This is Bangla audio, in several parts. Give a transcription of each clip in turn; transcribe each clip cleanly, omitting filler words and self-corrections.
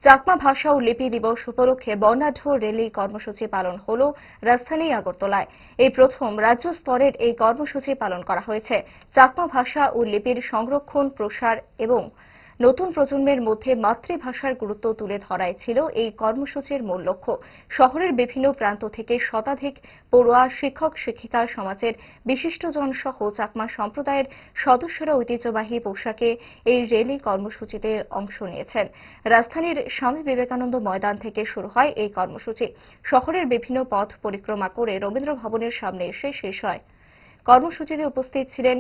চাকমা ভাষা ও লিপি দিবস উপলক্ষে বর্ণাঢ্য র্যালি কর্মসূচি পালন হল রাজধানী আগরতলায়। এই প্রথম রাজ্য স্তরের এই কর্মসূচি পালন করা হয়েছে। চাকমা ভাষা ও লিপির সংরক্ষণ, প্রসার এবং নতুন প্রজন্মের মধ্যে মাতৃভাষার গুরুত্ব তুলে ধরাই ছিল এই কর্মসূচির মূল লক্ষ্য। শহরের বিভিন্ন প্রান্ত থেকে শতাধিক পড়ুয়া, শিক্ষক, শিক্ষিকা, সমাজের বিশিষ্টজন সহ চাকমা সম্প্রদায়ের সদস্যরা ঐতিহ্যবাহী পোশাকে এই র্যালি কর্মসূচিতে অংশ নিয়েছেন। রাজধানীর স্বামী বিবেকানন্দ ময়দান থেকে শুরু হয় এই কর্মসূচি। শহরের বিভিন্ন পথ পরিক্রমা করে রবীন্দ্র ভবনের সামনে এসে শেষ হয়। কর্মসূচিতে উপস্থিত ছিলেন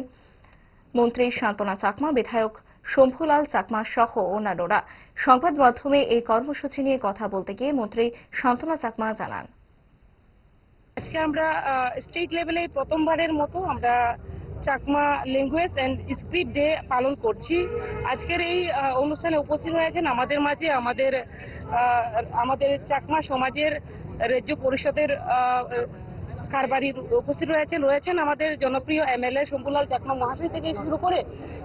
মন্ত্রী শান্তনা চাকমা, বিধায়ক শম্ভুলাল চাকমা সহ অন্যান্যরা। সংবাদ মাধ্যমে এই কর্মসূচি নিয়ে কথা বলতে গিয়ে মন্ত্রী শান্তনা চাকমা জানান, আজকে আমরা স্টেট লেভেলে প্রথমবারের মতো আমরা Chakma language and script day পালন করছি। আজকের এই অনুষ্ঠানে উপস্থিত হয়েছেন আমাদের মাঝে আমাদের চাকমা সমাজের রাজ্য পরিষদের কারবারি উপস্থিত রয়েছেন আমাদের জনপ্রিয় এমএলএ শম্ভুলাল চাকমা মহাশয় থেকে শুরু করে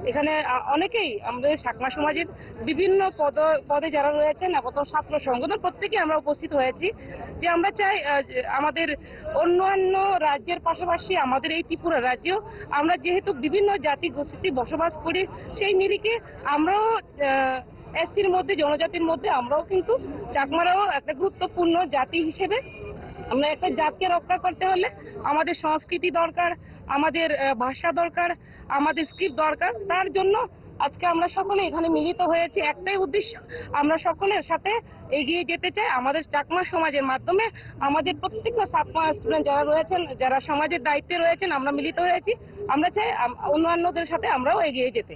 এখানে অনেকেই আমাদের চাকমা সমাজের বিভিন্ন পদে যারা রয়েছেন এবং ছাত্র সংগঠন প্রত্যেকেই আমরা উপস্থিত হয়েছি। যে আমরা চাই আমাদের অন্যান্য রাজ্যের পাশাপাশি আমাদের এই ত্রিপুরা রাজ্যেও আমরা যেহেতু বিভিন্ন জাতি গোষ্ঠী বসবাস করি, সেই নিরিখে আমরাও এসসির মধ্যে, জনজাতির মধ্যে আমরাও কিন্তু চাকমারাও একটা গুরুত্বপূর্ণ জাতি হিসেবে আমরা একটা জাতকে রক্ষা করতে হলে আমাদের সংস্কৃতি দরকার, আমাদের ভাষা দরকার, আমাদের স্ক্রিপ্ট দরকার। তার জন্য আজকে আমরা সকলে এখানে মিলিত হয়েছি, একটাই উদ্দেশ্য, আমরা সকলের সাথে এগিয়ে যেতে চাই। আমাদের চাকমা সমাজের মাধ্যমে আমাদের প্রত্যেকটা চাকমা স্টুডেন্ট যারা রয়েছেন, যারা সমাজের দায়িত্বে রয়েছেন, আমরা মিলিত হয়েছি। আমরা চাই অন্যান্যদের সাথে আমরাও এগিয়ে যেতে।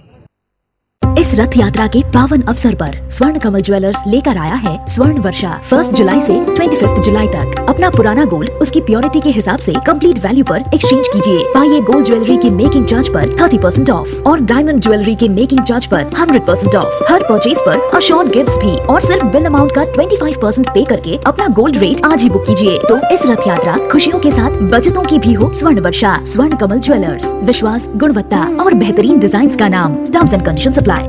इस रथ यात्रा के पावन अवसर पर स्वर्ण कमल ज्वेलर्स लेकर आया है स्वर्ण वर्षा। 1 जुलाई से 25 जुलाई तक अपना पुराना गोल्ड उसकी प्योरिटी के हिसाब से कंप्लीट वैल्यू पर एक्सचेंज कीजिए। पाइए गोल्ड ज्वेलरी की मेकिंग चार्ज पर 30% ऑफ और डायमंड ज्वेलरी के मेकिंग चार्ज पर 100% ऑफ। हर परचेज पर अशोर्ड गिफ्ट्स भी और सिर्फ बिल अमाउंट का 25% पे करके अपना गोल्ड रेट आज ही बुक कीजिए। तो इस रथ यात्रा खुशियों के साथ बचतों की भी हो। स्वर्ण वर्षा, स्वर्ण कमल ज्वेलर्स, विश्वास, गुणवत्ता और बेहतरीन डिजाइन का नाम। Terms and conditions apply.